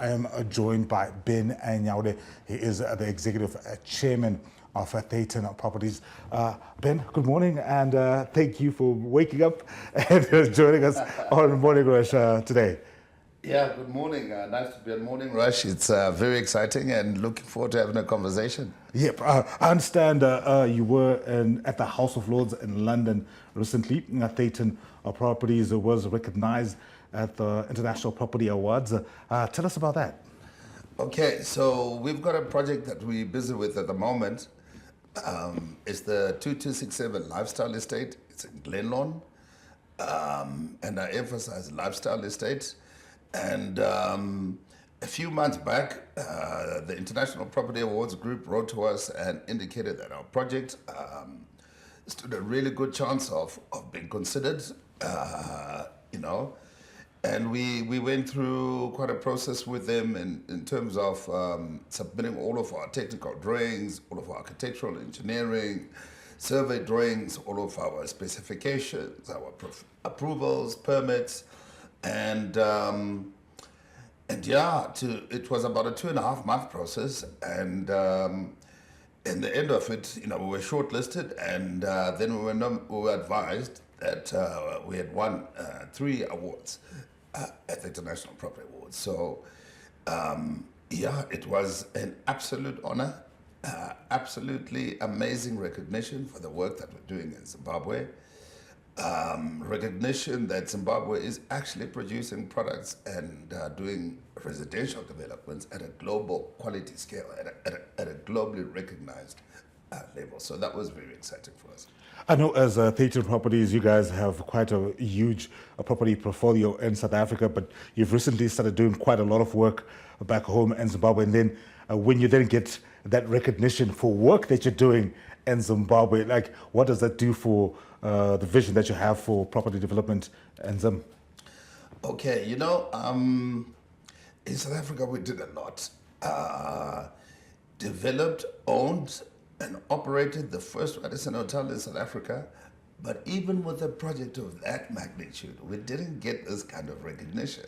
I am joined by Ben Anyaude. He is the executive chairman of Dayton Properties. Ben, good morning, and thank you for waking up and joining us on Morning Rush today. Yeah, good morning. Nice to be on Morning Rush. It's very exciting and looking forward to having a conversation. Yep, I understand you were at the House of Lords in London recently. Dayton Properties was recognized at the International Property Awards. Tell us about that. Okay, so we've got a project that we're busy with at the moment. It's the 2267 Lifestyle Estate. It's in Glenlawn. And I emphasize lifestyle estate. And a few months back, the International Property Awards group wrote to us and indicated that our project stood a really good chance of being considered, And we went through quite a process with them in terms of submitting all of our technical drawings, all of our architectural engineering, survey drawings, all of our specifications, our approvals, permits, and yeah, it was about a 2.5-month process, and in the end of it, we were shortlisted, and then we were advised that we had won 3 awards at the International Property Awards. So yeah, it was an absolute honor, absolutely amazing recognition for the work that we're doing in Zimbabwe. Recognition that Zimbabwe is actually producing products and doing residential developments at a global quality scale, at a globally recognized level. So that was very exciting for us. I know as Dayton Properties, you guys have quite a huge property portfolio in South Africa, but you've recently started doing quite a lot of work back home in Zimbabwe. And then when you then get that recognition for work that you're doing in Zimbabwe, like what does that do for the vision that you have for property development in Zim? Okay, in South Africa we did a lot. Developed, owned, and operated the first Radisson Hotel in South Africa. But even with a project of that magnitude, we didn't get this kind of recognition.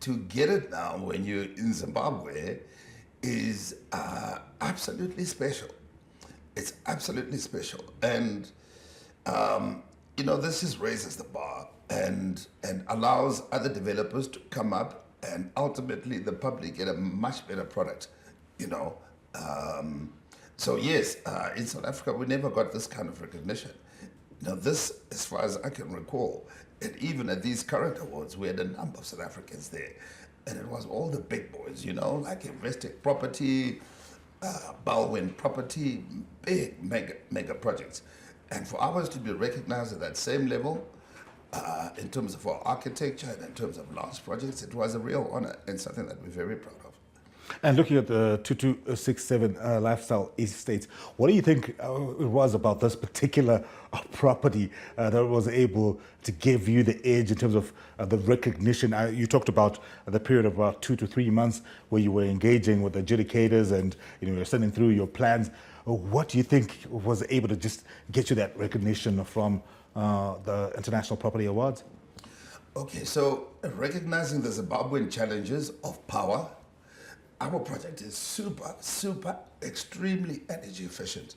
To get it now when you're in Zimbabwe is absolutely special. It's absolutely special. And this raises the bar and allows other developers to come up, and ultimately the public get a much better product, So yes, in South Africa we never got this kind of recognition. This, as far as I can recall, and even at these current awards, we had a number of South Africans there, and it was all the big boys, like Investec Property, Baldwin Property, big mega projects. And for ours to be recognized at that same level, in terms of our architecture and in terms of large projects, it was a real honor and something that we're very proud of. And looking at the 2267 Lifestyle Estate, what do you think it was about this particular property that was able to give you the edge in terms of the recognition? You talked about the period of about 2 to 3 months where you were engaging with adjudicators and you were sending through your plans. What do you think was able to just get you that recognition from the International Property Awards? Okay, so recognizing the Zimbabwean challenges of power, our project is super, extremely energy efficient.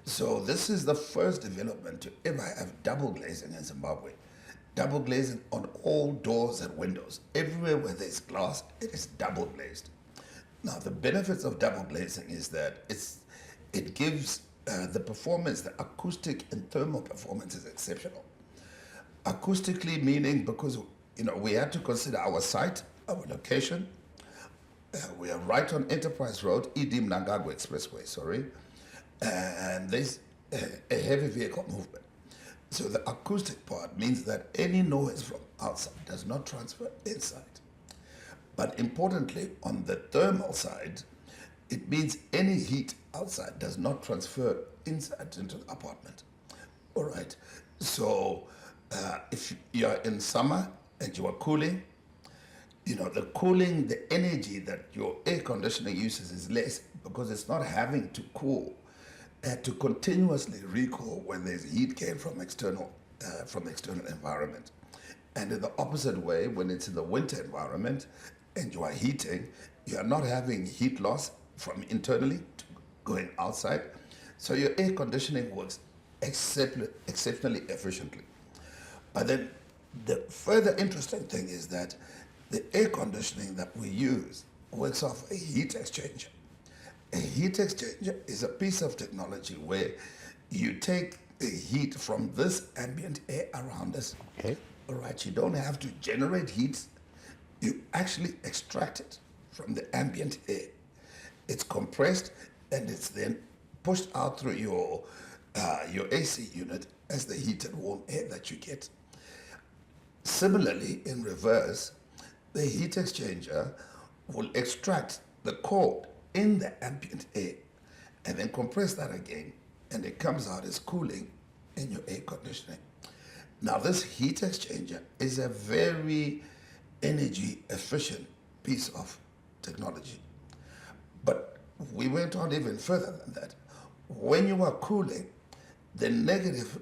So this is the first development to ever have double glazing in Zimbabwe. Double glazing on all doors and windows. Everywhere where there's glass, it is double glazed. Now the benefits of double glazing is that it gives the performance, the acoustic and thermal performance is exceptional. Acoustically meaning because we had to consider our site, our location. We are right on Enterprise Road, Edim Nangagwa Expressway, sorry, and there's a heavy vehicle movement. So the acoustic part means that any noise from outside does not transfer inside. But importantly, on the thermal side, it means any heat outside does not transfer inside into the apartment. All right, so if you're in summer and you are cooling, the cooling, the energy that your air conditioning uses is less because it's not having to cool, to continuously recool when there's heat came from external environment. And in the opposite way, when it's in the winter environment, and you are heating, you are not having heat loss from internally to going outside. So your air conditioning works exceptionally efficiently. But then the further interesting thing is that the air conditioning that we use works off a heat exchanger. A heat exchanger is a piece of technology where you take the heat from this ambient air around us. Okay. All right, you don't have to generate heat. You actually extract it from the ambient air. It's compressed and it's then pushed out through your AC unit as the heated warm air that you get. Similarly, in reverse, the heat exchanger will extract the cold in the ambient air and then compress that again, and it comes out as cooling in your air conditioning. Now, this heat exchanger is a very energy efficient piece of technology. But we went on even further than that. When you are cooling, the negative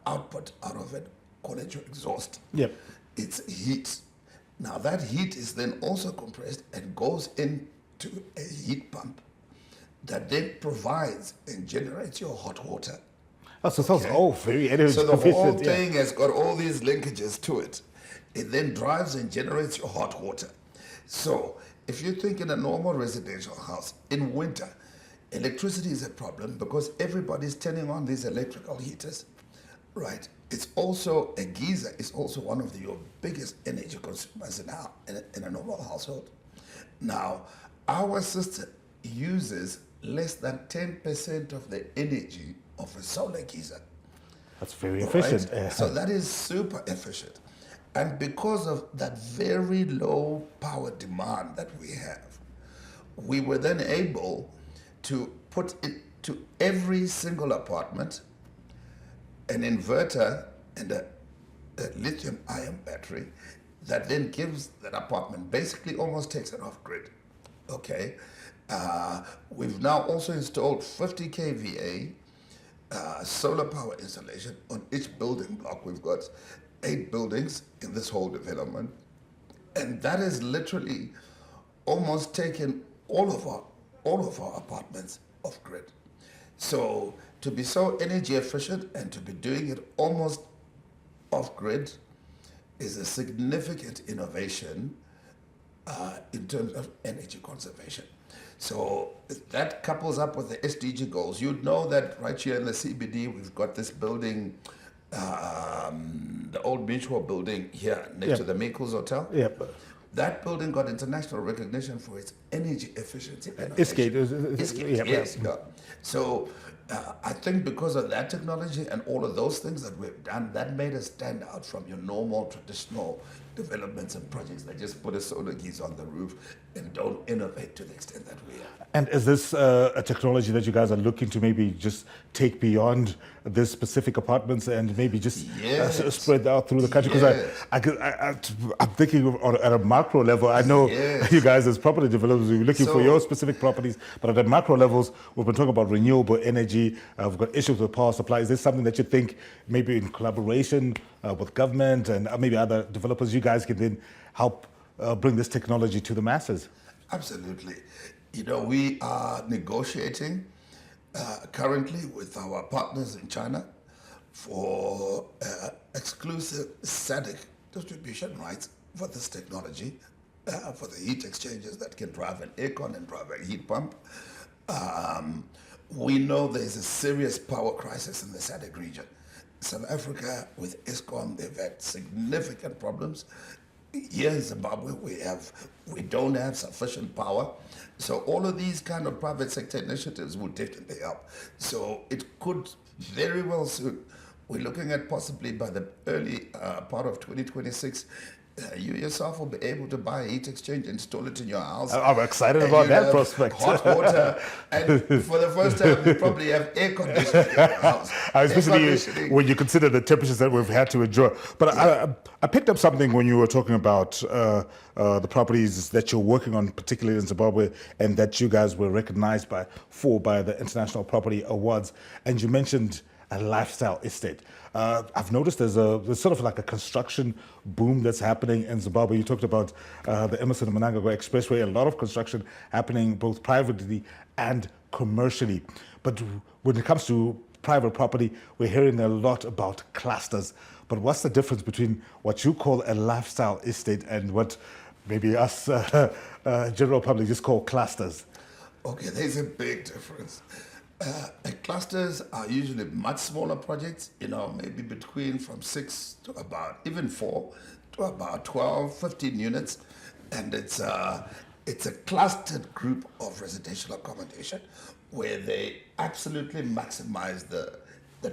output out of it, call it your exhaust. Yep. It's heat. Now that heat is then also compressed and goes into a heat pump that then provides and generates your hot water. Oh, so it sounds very energy So the efficient. whole thing has got all these linkages to it. It then drives and generates your hot water. So if you think in a normal residential house, in winter, electricity is a problem because everybody's turning on these electrical heaters, right? It's also, a geyser is also one of your biggest energy consumers in a normal household. Now, our system uses less than 10% of the energy of a solar geyser. That's very efficient. Right? So that is super efficient. And because of that very low power demand that we have, we were then able to put into every single apartment an inverter and a lithium ion battery that then gives that apartment, basically almost takes it off grid. Okay. We've now also installed 50 kVA solar power installation on each building block. We've got 8 buildings in this whole development, and that has literally almost taken all of our apartments off grid. So to be so energy efficient and to be doing it almost off grid is a significant innovation in terms of energy conservation. So that couples up with the SDG goals. You'd know that right here in the CBD, we've got this building, the old Mutual building here next to the Maples Hotel. Yep. That building got international recognition for its energy efficiency. Isgate. Yes. Yeah. So I think because of that technology and all of those things that we've done, that made us stand out from your normal traditional developments and projects that just put a solar geyser on the roof and don't innovate to the extent that we are. And is this a technology that you guys are looking to maybe just take beyond this specific apartments and maybe just spread out through the country? Because I'm thinking at a macro level, I know you guys as property developers, we're looking for your specific properties, but at the macro levels, we've been talking about renewable energy, we've got issues with power supply. Is this something that you think maybe in collaboration with government and maybe other developers, you guys can then help bring this technology to the masses? Absolutely. You know, we are negotiating currently with our partners in China for exclusive SADC distribution rights for this technology, for the heat exchangers that can drive an aircon and drive a heat pump. We know there's a serious power crisis in the SADC region. South Africa, with Eskom, they've had significant problems. Here in Zimbabwe, we don't have sufficient power. So all of these kind of private sector initiatives will definitely help. So it could very well soon, we're looking at possibly by the early part of 2026, you yourself will be able to buy a heat exchange, install it in your house. I'm excited about that prospect. Hot water, and for the first time, you probably have air conditioning in your house. Especially when you consider the temperatures that we've had to endure. But I picked up something when you were talking about the properties that you're working on, particularly in Zimbabwe, and that you guys were recognized by the International Property Awards. And you mentioned a lifestyle estate. I've noticed there's sort of like a construction boom that's happening in Zimbabwe. You talked about the Emerson and Mnangagwa Expressway, a lot of construction happening both privately and commercially. But when it comes to private property, we're hearing a lot about clusters. But what's the difference between what you call a lifestyle estate and what maybe us general public just call clusters? Okay, there's a big difference. Clusters are usually much smaller projects, maybe between from 6 to about even 4 to about 12, 15 units. And it's a clustered group of residential accommodation where they absolutely maximize the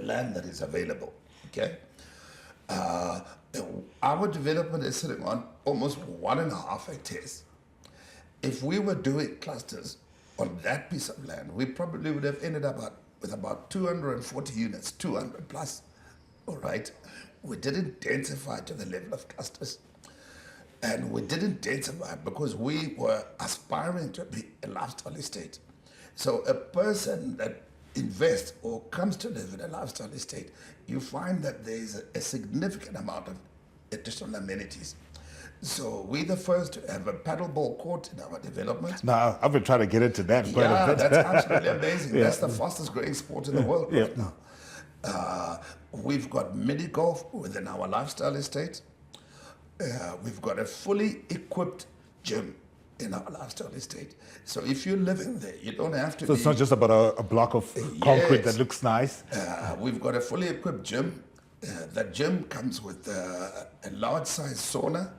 land that is available, okay? Our development is sitting on almost 1.5 hectares. If we were doing clusters on that piece of land, we probably would have ended up with about 240 units, 200 plus, all right? We didn't densify to the level of clusters. And we didn't densify because we were aspiring to be a lifestyle estate. So a person that invests or comes to live in a lifestyle estate, you find that there's a significant amount of additional amenities. So we're the first to have a paddleball court in our development. Now, I've been trying to get into that quite a bit. That's absolutely amazing. Yeah. That's the fastest growing sport in the world right Yeah. now. We've got mini golf within our lifestyle estate. We've got a fully equipped gym in our lifestyle estate. So if you're living there, you don't have to So it's not just about a block of concrete Yes. that looks nice. We've got a fully equipped gym. That gym comes with a large size sauna.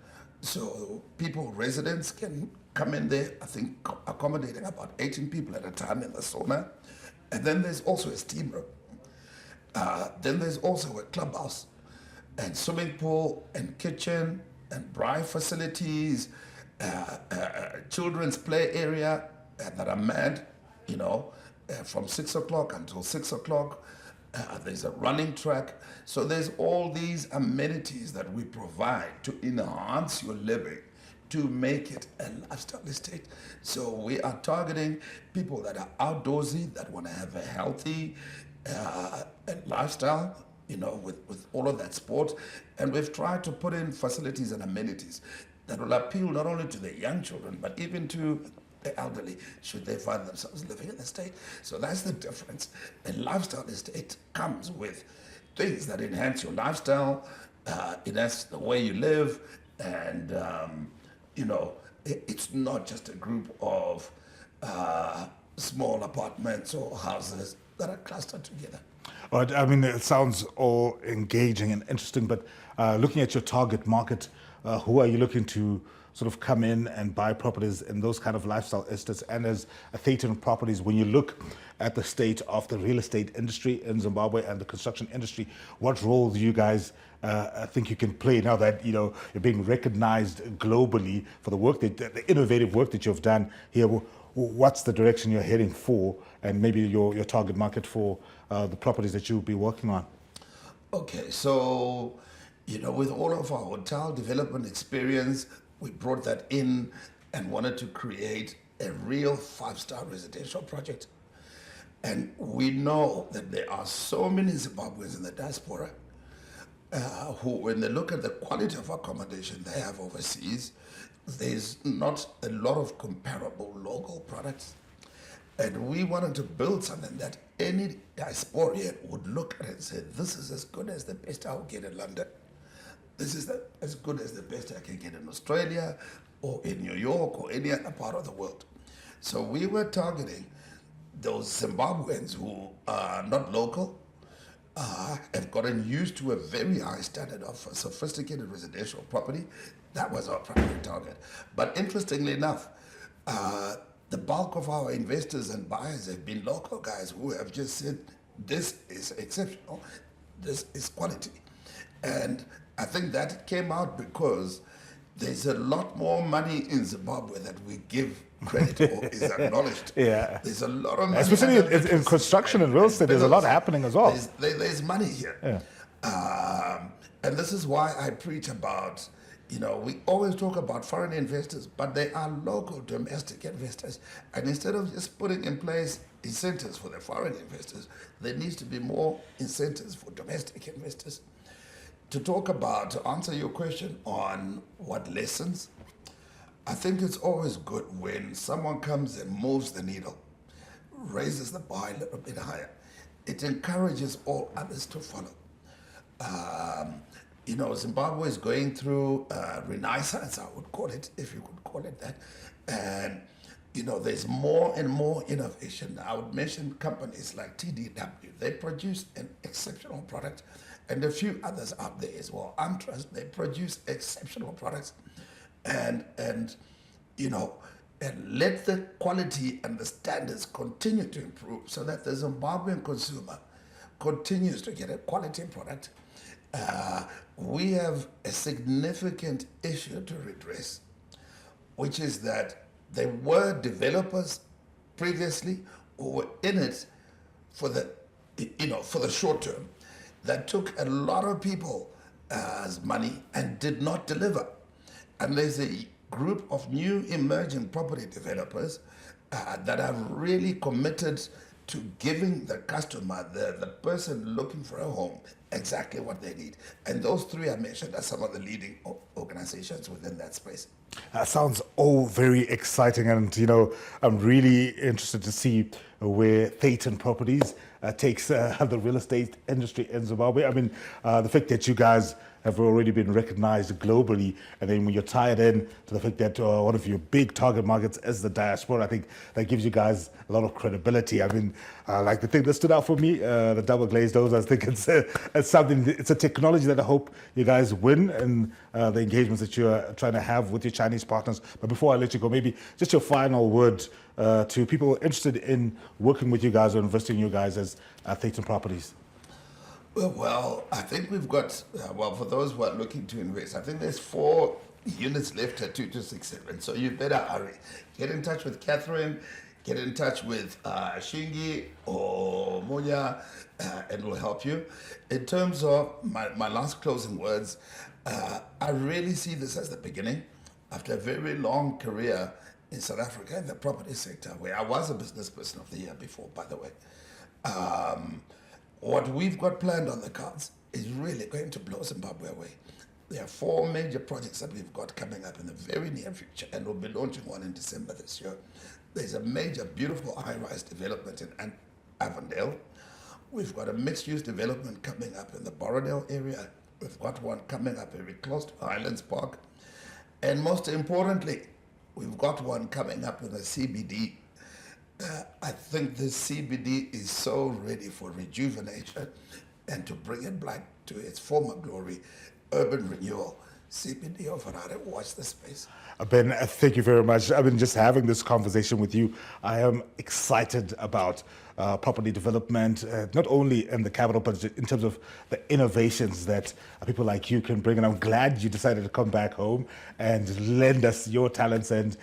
So people, residents can come in there, I think accommodating about 18 people at a time in the sauna. And then there's also a steam room. Then there's also a clubhouse and swimming pool and kitchen and braai facilities, children's play area that are manned, from 6 o'clock until 6 o'clock. There's a running track. So there's all these amenities that we provide to enhance your living, to make it a lifestyle estate. So we are targeting people that are outdoorsy, that want to have a healthy lifestyle, with all of that sport. And we've tried to put in facilities and amenities that will appeal not only to the young children, but even to the elderly, should they find themselves living in the state. So that's the difference. A lifestyle estate comes with things that enhance your lifestyle, enhance the way you live, and, it's not just a group of small apartments or houses that are clustered together. But I mean, it sounds all engaging and interesting, but looking at your target market, who are you looking to sort of come in and buy properties in those kind of lifestyle estates? And as a ZTN Properties, when you look at the state of the real estate industry in Zimbabwe and the construction industry, what role do you guys think you can play now that you're being recognized globally for the work the innovative work that you've done here? What's the direction you're heading for, and maybe your target market for the properties that you'll be working on? Okay, so with all of our hotel development experience, we brought that in and wanted to create a real 5-star residential project. And we know that there are so many Zimbabweans in the diaspora who, when they look at the quality of accommodation they have overseas, there's not a lot of comparable local products. And we wanted to build something that any diasporian would look at and say, this is as good as the best I'll get in London. This is as good as the best I can get in Australia or in New York or any other part of the world. So we were targeting those Zimbabweans who are not local, have gotten used to a very high standard of sophisticated residential property. That was our primary target. But interestingly enough, the bulk of our investors and buyers have been local guys who have just said, this is exceptional, this is quality. And I think that came out because there's a lot more money in Zimbabwe that we give credit or is acknowledged. Yeah. There's a lot of money. Especially in construction and real estate, there's a lot happening as well. There's money here. Yeah. And this is why I preach about, we always talk about foreign investors, but they are local domestic investors. And instead of just putting in place incentives for the foreign investors, there needs to be more incentives for domestic investors. To answer your question on what lessons, I think it's always good when someone comes and moves the needle, raises the bar a little bit higher. It encourages all others to follow. Zimbabwe is going through renaissance, I would call it, if you could call it that. And, there's more and more innovation. I would mention companies like TDW. They produce an exceptional product, and a few others out there as well. Amtrust, they produce exceptional products. And let the quality and the standards continue to improve so that the Zimbabwean consumer continues to get a quality product. We have a significant issue to redress, which is that there were developers previously who were in it for the short term that took a lot of people's money and did not deliver. And there's a group of new emerging property developers that have really committed to giving the customer, the person looking for a home, exactly what they need. And those three I mentioned are some of the leading organizations within that space. That sounds all very exciting, and I'm really interested to see where Thetan Properties takes the real estate industry in Zimbabwe. I mean, the fact that you guys have already been recognized globally, and then when you're tied in to the fact that one of your big target markets is the diaspora, I think that gives you guys a lot of credibility. I mean, like the thing that stood out for me, the double glazed doors, I think it's a technology that I hope you guys win in the engagements that you're trying to have with your Chinese partners. But before I let you go, maybe just your final word to people interested in working with you guys or investing in you guys as Thetan Properties. Well, I think we've got, for those who are looking to invest, I think there's 4 units left at 2267. So you better hurry. Get in touch with Catherine, get in touch with Shingi or Munya, and we'll help you. In terms of my last closing words, I really see this as the beginning. After a very long career in South Africa in the property sector, where I was a business person of the year before, by the way, what we've got planned on the cards is really going to blow Zimbabwe away. There are 4 major projects that we've got coming up in the very near future, and we'll be launching one in December this year. There's a major, beautiful high-rise development in Avondale. We've got a mixed-use development coming up in the Borrowdale area. We've got one coming up very close to Highlands Park. And most importantly, we've got one coming up in the CBD. I think the CBD is so ready for rejuvenation and to bring it back to its former glory, urban renewal. CBD of Harare, watch the space. Ben, thank you very much. I've been just having this conversation with you. I am excited about property development, not only in the capital, but in terms of the innovations that people like you can bring. And I'm glad you decided to come back home and lend us your talents. And,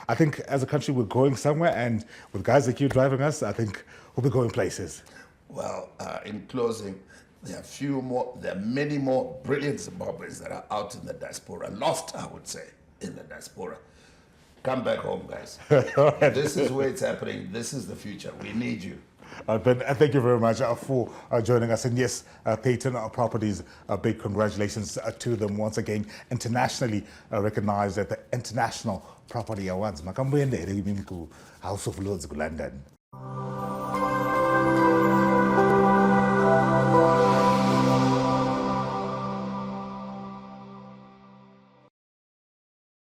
I think as a country, we're going somewhere. And with guys like you driving us, I think we'll be going places. Well, in closing, there are many more brilliant Zimbabweans that are out in the diaspora, lost, I would say, in the diaspora. Come back home, guys. This is where it's happening. This is the future. We need you. Ben, thank you very much for joining us. And yes, Thetan Properties, big congratulations to them once again. Internationally recognized at the International Property Awards. House of Lords, London.